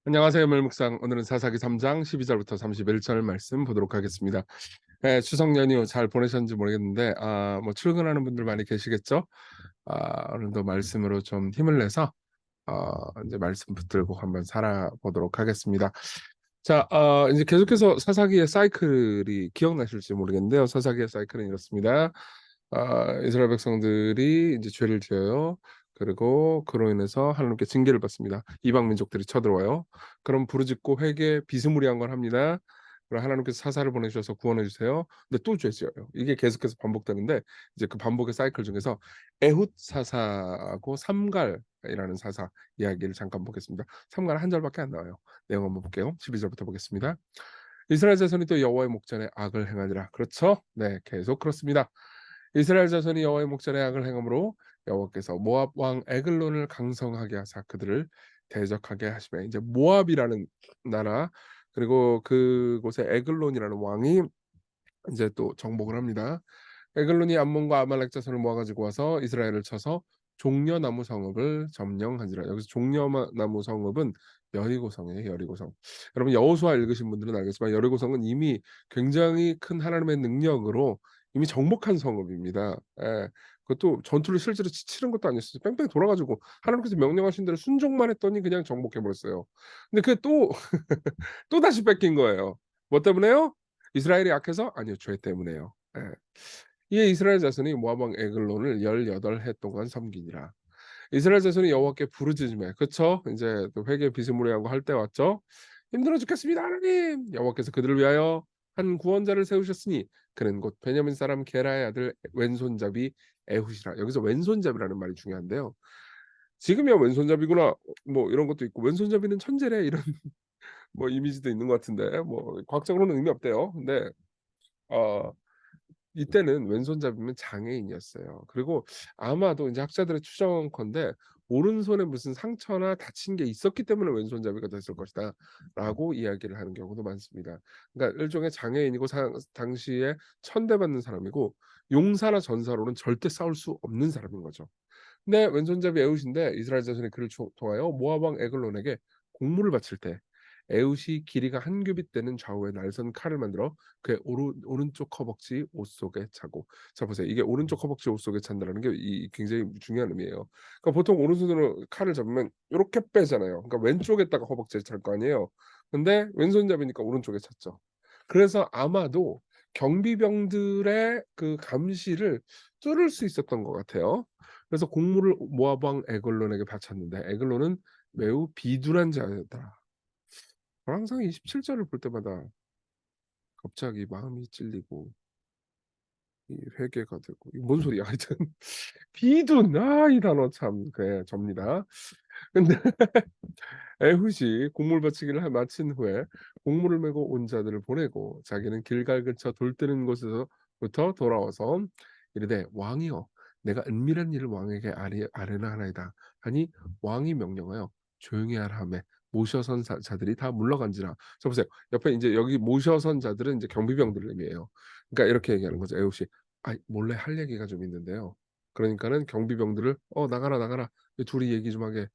안녕하세요, 멸묵상. 오늘은 사사기 3장 12절부터 31절 말씀 보도록 하겠습니다. 추석 연휴 잘 보내셨는지 모르겠는데, 뭐 출근하는 분들 많이 계시겠죠? 오늘도 말씀으로 좀 힘을 내서 이제 말씀 붙들고 한번 살아보도록 하겠습니다. 자, 이제 계속해서 사사기의 사이클이 기억나실지 모르겠는데요. 사사기의 사이클은 이렇습니다. 이스라엘 백성들이 이제 죄를 지어요. 그리고 그로 인해서 하나님께 징계를 받습니다. 이방 민족들이 쳐들어와요. 그럼 부르짖고 회개 비스무리한 걸 합니다. 그럼 하나님께서 사사를 보내주셔서 구원해 주세요. 근데 또 죄 지어요. 이게 계속해서 반복되는데 이제 그 반복의 사이클 중에서 에훗 사사하고 삼갈이라는 사사 이야기를 잠깐 보겠습니다. 삼갈 한 절밖에 안 나와요. 내용 한번 볼게요. 12절부터 보겠습니다. 이스라엘 자손이 또 여호와의 목전에 악을 행하니라. 그렇죠? 네, 계속 그렇습니다. 이스라엘 자손이 여호와의 목전에 악을 행함으로 여호와께서 모압 왕 에글론을 강성하게 하사 그들을 대적하게 하시매. 이제 모압이라는 나라, 그리고 그곳에 에글론이라는 왕이 이제 또 정복을 합니다. 에글론이 암몬과 아말렉 자손을 모아가지고 와서 이스라엘을 쳐서 종려나무 성읍을 점령하니라. 여기서 종려나무 성읍은 여리고성이에요. 여리고성. 여러분 여호수아 읽으신 분들은 알겠지만 여리고성은 이미 굉장히 큰 하나님의 능력으로 이미 정복한 성읍입니다. 예. 그것도 전투를 실제로 치른 것도 아니었어요. 뺑뺑 돌아가지고 하나님께서 명령하신 대로 순종만 했더니 그냥 정복해 버렸어요. 근데 그게 또 또 다시 뺏긴 거예요. 뭐 때문에요? 이스라엘이 약해서? 아니요, 죄 때문에요. 예. 이에 이스라엘 자손이 모압 왕 에글론을 18해 동안 섬기니라. 이스라엘 자손이 여호와께 부르짖으매, 그쵸? 이제 또 회개 비스무리하고 할 때 왔죠. 힘들어 죽겠습니다, 하나님. 여호와께서 그들을 위하여 한 구원자를 세우셨으니 그는 곧 베냐민 사람 게라의 아들 왼손잡이 에훗이라. 여기서 왼손잡이라는 말이 중요한데요. 지금이야 왼손잡이구나. 뭐 이런 것도 있고 왼손잡이는 천재래 이런 뭐 이미지도 있는 것 같은데 뭐 과학적으로는 의미 없대요. 근데 어 이때는 왼손잡이면 장애인이었어요. 그리고 아마도 이제 학자들의 추정컨대 오른손에 무슨 상처나 다친 게 있었기 때문에 왼손잡이가 됐을 것이다라고 이야기를 하는 경우도 많습니다. 그러니까 일종의 장애인이고 당시에 천대받는 사람이고 용사나 전사로는 절대 싸울 수 없는 사람인 거죠. 근데 왼손잡이 에훗인데 이스라엘 자손이 그를 통하여 모압 왕 에글론에게 공물을 바칠 때 에훗이 길이가 한 규빗 되는 좌우에 날선 칼을 만들어 그의 오른쪽 허벅지 옷 속에 차고. 자 보세요. 이게 오른쪽 허벅지 옷 속에 찬다라는 게 굉장히 중요한 의미예요. 그러니까 보통 오른손으로 칼을 잡으면 요렇게 빼잖아요. 그러니까 왼쪽에다가 허벅지에 찰 거 아니에요. 근데 왼손잡이니까 오른쪽에 찼죠. 그래서 아마도 경비병들의 그 감시를 뚫을 수 있었던 것 같아요. 그래서 공물을 모압 왕 에글론에게 바쳤는데 에글론은 매우 비둔한 자였다. 항상 27절을 볼 때마다 갑자기 마음이 찔리고 이 회개가 되고 이게 뭔 소리야 하여튼 비둔 이 단어 참 접니다. 근데 에훗이 곡물 바치기를 마친 후에 곡물을 메고 온 자들을 보내고 자기는 길갈 근처 돌 뜨는 곳에서부터 돌아와서 이르되 왕이여 내가 은밀한 일을 왕에게 아뢰나 하나이다 하니 왕이 명령하여 조용히 하라 하매 모셔선 자들이 다 물러간지라. 자 보세요. 옆에 이제 여기 모셔선 자들은 이제 경비병들 의미예요. 그러니까 이렇게 얘기하는 거죠. 에훗이 몰래 할 얘기가 좀 있는데요. 그러니까는 경비병들을 나가라 나가라 둘이 얘기 좀 하게.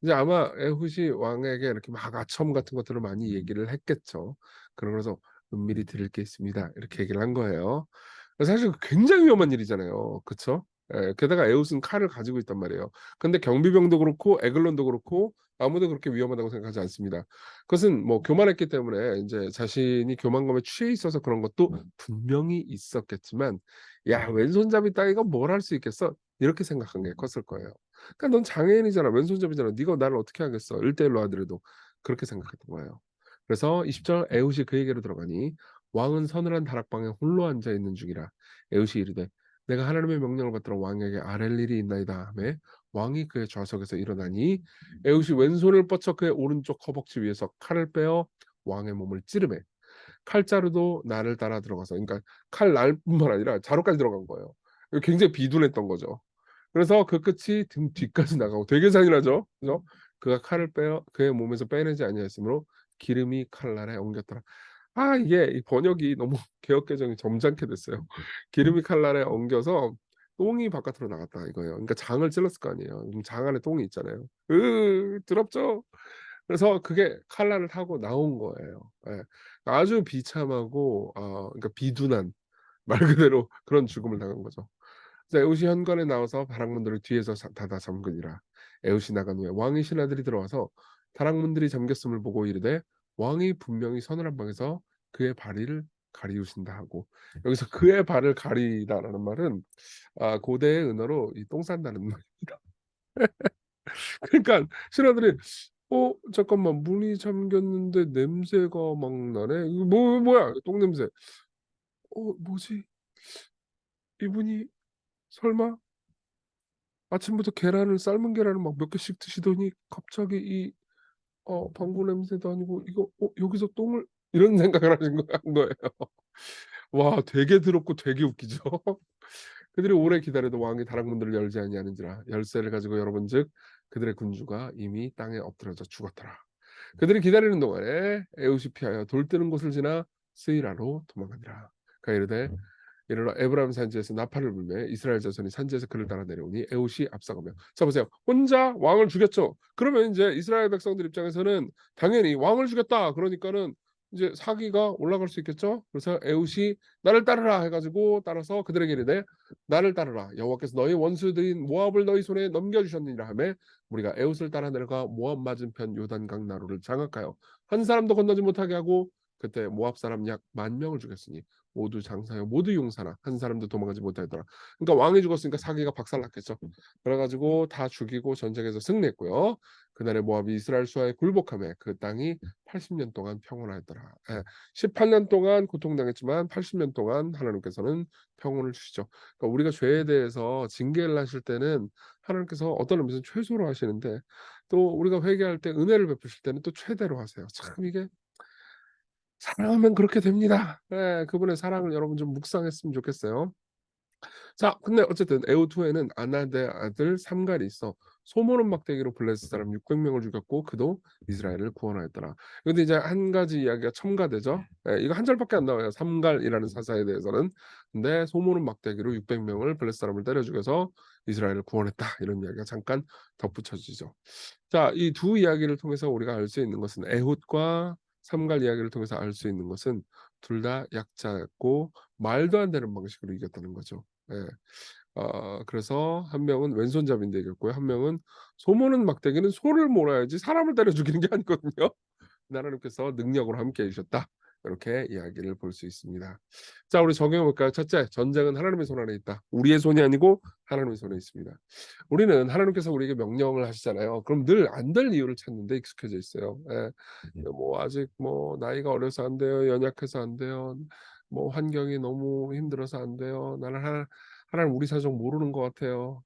이제 아마 에훗이 왕에게 이렇게 막 아첨 같은 것들을 많이 얘기를 했겠죠. 그러면서 "은밀히 드릴 게 있습니다." 이렇게 얘기를 한 거예요. 사실 굉장히 위험한 일이잖아요. 그쵸? 예. 게다가 에훗은 칼을 가지고 있단 말이에요. 근데 경비병도 그렇고 에글론도 그렇고 아무도 그렇게 위험하다고 생각하지 않습니다. 그것은 뭐 교만했기 때문에 인제 자신이 교만감에 취해 있어서 그런 것도 분명히 있었겠지만 '야 왼손잡이 따위가 뭘 할 수 있겠어?' 이렇게 생각한 게 컸을 거예요. 그러니까 "넌 장애인이잖아. 왼손잡이잖아. 네가 나를 어떻게 하겠어. 1:1로 하더라도." 그렇게 생각했던 거예요. 그래서 20절 에훗이 그에게로 들어가니 왕은 서늘한 다락방에 홀로 앉아 있는 중이라. 에훗이 이르되 내가 하나님의 명령을 받들어 왕에게 아랠 일이 있나이다 하매 왕이 그의 좌석에서 일어나니 에훗이 왼손을 뻗쳐 그의 오른쪽 허벅지 위에서 칼을 빼어 왕의 몸을 찌르매 칼자루도 날을 따라 들어가서, 그러니까 칼 날뿐만 아니라 자루까지 들어간 거예요. 굉장히 비둔했던 거죠. 그래서 그 끝이 등 뒤까지 나가고 되게 잔인하죠. 그죠? 그가 칼을 빼어 그의 몸에서 빼내지 아니하였으므로 기름이 칼날에 엉겼더라. 이게 이 번역이 너무 개역 개정이 점잖게 됐어요. 기름이 칼날에 엉겨서 똥이 바깥으로 나갔다 이거예요. 그러니까 장을 찔렀을 거 아니에요. 장 안에 똥이 있잖아요. 더럽죠? 그래서 그게 칼날을 타고 나온 거예요. 예. 아주 비참하고 그러니까 비둔한 말 그대로 그런 죽음을 당한 거죠. 그래서 에웃이 현관에 나와서 바락문들을 뒤에서 닫아 잠그니라. 에웃이 나간 후에 왕의 신하들이 들어와서 다락문들이 잠겼음을 보고 이르되 왕이 분명히 서늘한 방에서 그의 발을 가리우신다 하고, 여기서 그의 발을 가리다라는 말은 고대의 은어로 이 똥 싼다는 말입니다. 그러니까 신하들이 잠깐만, 문이 잠겼는데 냄새가 막 나네. 이거 뭐야? 똥 냄새. 뭐지? 이분이 설마 아침부터 계란을, 삶은 계란을 막 몇 개씩 드시더니 갑자기 이 방구 냄새도 아니고 이거 여기서 똥을, 이런 생각을 하신 한 거예요. 와, 되게 더럽고 되게 웃기죠. 그들이 오래 기다려도 왕이 다락문들을 열지 아니하는지라 열쇠를 가지고 열어본즉 그들의 군주가 이미 땅에 엎드러져 죽었더라. 그들이 기다리는 동안에 에웃이 피하여 돌 뜨는 곳을 지나 스이라로 도망가니라. 그가 이르되 이르러 에브라임 산지에서 나팔을 불매 이스라엘 자손이 산지에서 그를 따라 내려오니 에웃이 앞서가며. 자 보세요. 혼자 왕을 죽였죠. 그러면 이제 이스라엘 백성들 입장에서는 당연히 왕을 죽였다 그러니까는 이제 사기가 올라갈 수 있겠죠. 그래서 에웃이 나를 따르라 해가지고 따라서 그들에게 이르되 나를 따르라 여호와께서 너희 원수들인 모압을 너희 손에 넘겨주셨느니라 하매 우리가 에웃을 따라 내려가 모압 맞은편 요단강 나루를 장악하여 한 사람도 건너지 못하게 하고 그때 모압 사람 약 10,000명을 죽였으니 모두 장사하여 모두 용사라 한 사람도 도망가지 못하더라. 그러니까 왕이 죽었으니까 사기가 박살났겠죠. 그래가지고 다 죽이고 전쟁에서 승리했고요. 그날에 모압이 이스라엘 수하에 굴복하며 그 땅이 80년 동안 평온하였더라. 18년 동안 고통당했지만 80년 동안 하나님께서는 평온을 주시죠. 그러니까 우리가 죄에 대해서 징계를 하실 때는 하나님께서 어떤 의미에서 최소로 하시는데, 또 우리가 회개할 때 은혜를 베푸실 때는 또 최대로 하세요. 참 이게 사랑하면 그렇게 됩니다. 그분의 사랑을 여러분 좀 묵상했으면 좋겠어요. 자, 근데 어쨌든 에웃 후에는 아나데 아들 삼갈이 있어 소모론 막대기로 블레셋 사람 600명을 죽였고 그도 이스라엘을 구원하였더라. 근데 이제 한 가지 이야기가 첨가되죠. 이거 한 절밖에 안 나와요. 삼갈이라는 사사에 대해서는. 근데 소모론 막대기로 600명을 블레셋 사람을 때려 죽여서 이스라엘을 구원했다. 이런 이야기가 잠깐 덧붙여지죠. 자, 이 두 이야기를 통해서 우리가 알 수 있는 것은, 에훗과 삼갈 이야기를 통해서 알 수 있는 것은 둘 다 약자였고 말도 안 되는 방식으로 이겼다는 거죠. 예. 그래서 한 명은 왼손잡이인데 이겼고요. 한 명은 소모는 막대기는 소를 몰아야지 사람을 때려 죽이는 게 아니거든요. 하나님께서 능력으로 함께 해주셨다. 이렇게 이야기를 볼 수 있습니다. 자, 우리 적용해 볼까요? 첫째, 전쟁은 하나님의 손 안에 있다. 우리의 손이 아니고 하나님의 손에 있습니다. 우리는 하나님께서 우리에게 명령을 하시잖아요. 그럼 늘 안 될 이유를 찾는데 익숙해져 있어요. 뭐 아직 뭐 나이가 어려서 안 돼요. 연약해서 안 돼요. 뭐 환경이 너무 힘들어서 안 돼요. 나는 하나님 우리 사정 모르는 것 같아요.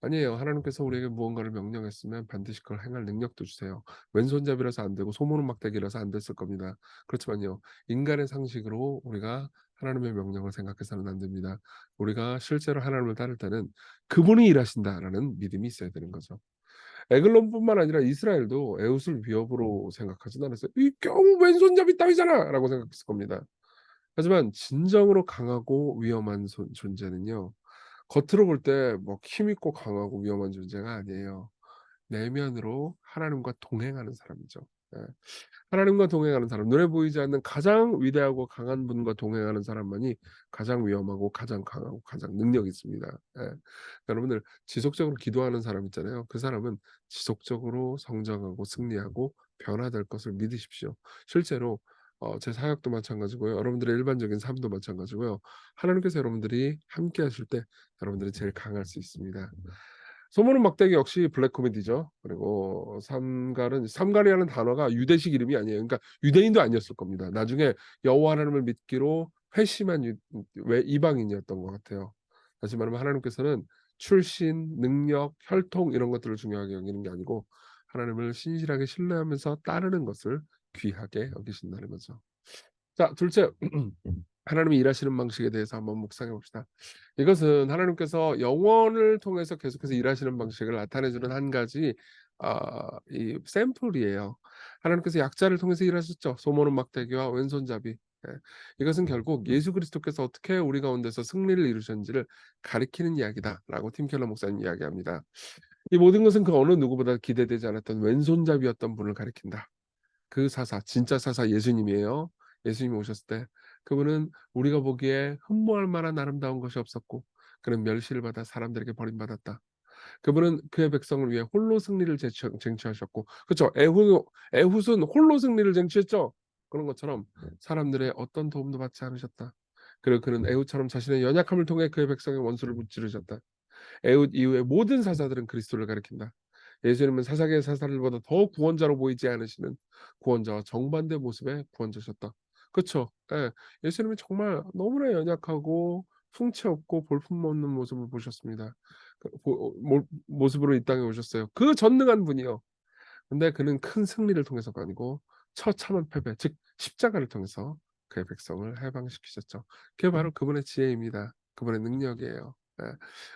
아니에요. 하나님께서 우리에게 무언가를 명령했으면 반드시 그걸 행할 능력도 주세요. 왼손잡이라서 안 되고 소모는 막대기라서 안 됐을 겁니다. 그렇지만요, 인간의 상식으로 우리가 하나님의 명령을 생각해서는 안 됩니다. 우리가 실제로 하나님을 따를 때는 그분이 일하신다라는 믿음이 있어야 되는 거죠. 에글론뿐만 아니라 이스라엘도 에웃을 위협으로 생각하진 않았어요. 이 겨우 왼손잡이 따위잖아라고 생각했을 겁니다. 하지만 진정으로 강하고 위험한 존재는요, 겉으로 볼 때 뭐 힘있고 강하고 위험한 존재가 아니에요. 내면으로 하나님과 동행하는 사람이죠. 예. 하나님과 동행하는 사람, 눈에 보이지 않는 가장 위대하고 강한 분과 동행하는 사람만이 가장 위험하고 가장 강하고 가장 능력이 있습니다. 예. 여러분들 지속적으로 기도하는 사람 있잖아요. 그 사람은 지속적으로 성장하고 승리하고 변화될 것을 믿으십시오. 실제로 제 사역도 마찬가지고요. 여러분들의 일반적인 삶도 마찬가지고요. 하나님께서 여러분들이 함께 하실 때 여러분들이 제일 강할 수 있습니다. 소문은 막대기 역시 블랙 코미디죠. 그리고 삼갈이라는 단어가 유대식 이름이 아니에요. 그러니까 유대인도 아니었을 겁니다. 나중에 여호와 하나님을 믿기로 회심한 이방인이었던 것 같아요. 다시 말하면 하나님께서는 출신, 능력, 혈통 이런 것들을 중요하게 여기는 게 아니고 하나님을 신실하게 신뢰하면서 따르는 것을 귀하게 여기신다는 거죠. 자, 둘째, 하나님이 일하시는 방식에 대해서 한번 묵상해 봅시다. 이것은 하나님께서 영원을 통해서 계속해서 일하시는 방식을 나타내 주는 한 가지 이 샘플이에요. 하나님께서 약자를 통해서 일하셨죠. 소모는 막대기와 왼손잡이. 예. 이것은 결국 예수 그리스도께서 어떻게 우리 가운데서 승리를 이루셨는지를 가리키는 이야기다라고 팀 켈러 목사님 이야기합니다. 이 모든 것은 그 어느 누구보다 기대되지 않았던 왼손잡이였던 분을 가리킨다. 그 사사, 진짜 사사 예수님이에요. 예수님이 오셨을 때 그분은 우리가 보기에 흠모할 만한 아름다운 것이 없었고 그는 멸시를 받아 사람들에게 버림받았다. 그분은 그의 백성을 위해 홀로 승리를 쟁취하셨고, 그렇죠. 에훗은 홀로 승리를 쟁취했죠. 그런 것처럼 사람들의 어떤 도움도 받지 않으셨다. 그리고 그는 에훗처럼 자신의 연약함을 통해 그의 백성의 원수를 무찌르셨다. 에훗 이후의 모든 사사들은 그리스도를 가리킨다. 예수님은 사사계의 사사들보다 더 구원자로 보이지 않으시는 구원자와 정반대 모습의 구원자셨다. 그렇죠. 예. 예수님은 정말 너무나 연약하고 풍채 없고 볼품없는 모습을 보셨습니다. 모습으로 이 땅에 오셨어요. 그 전능한 분이요. 근데 그는 큰 승리를 통해서가 아니고 처참한 패배, 즉 십자가를 통해서 그의 백성을 해방시키셨죠. 그게 바로 그분의 지혜입니다. 그분의 능력이에요. 예.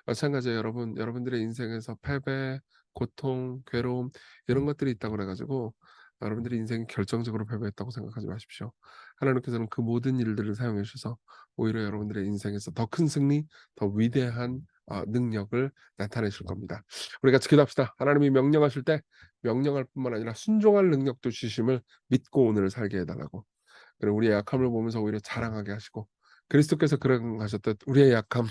마찬가지예요, 여러분. 여러분들의 인생에서 패배, 고통, 괴로움 이런 것들이 있다고 그래 가지고 여러분들의 인생이 결정적으로 패배했다고 생각하지 마십시오. 하나님께서는 그 모든 일들을 사용해 주셔서 오히려 여러분들의 인생에서 더 큰 승리, 더 위대한 능력을 나타내실 겁니다. 우리 같이 기도합시다. 하나님이 명령하실 때 명령할 뿐만 아니라 순종할 능력도 주심을 믿고 오늘을 살게 해 달라고. 그리고 우리의 약함을 보면서 오히려 자랑하게 하시고 그리스도께서 그런 하셨듯 우리의 약함,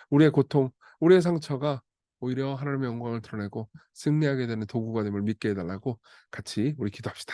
우리의 고통, 우리의 상처가 오히려 하나님의 영광을 드러내고 승리하게 되는 도구가 됨을 믿게 해 달라고 같이 우리 기도합시다.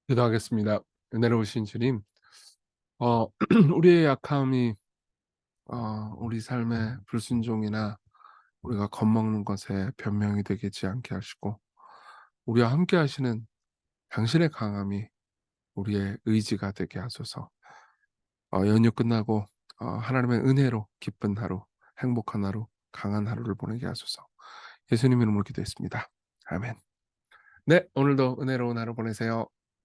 기도하겠습니다. 은혜로우신 주님, 어 우리의 약함이 우리 삶의 불순종이나 우리가 겁먹는 것에 변명이 되지 않게 하시고 우리와 함께 하시는 당신의 강함이 우리의 의지가 되게 하소서. 연휴 끝나고 하나님의 은혜로 기쁜 하루, 행복한 하루 강한 하루를 보내게 하소서. 예수님 이름으로 기도했습니다. 아멘. 네, 오늘도 은혜로운 하루 보내세요.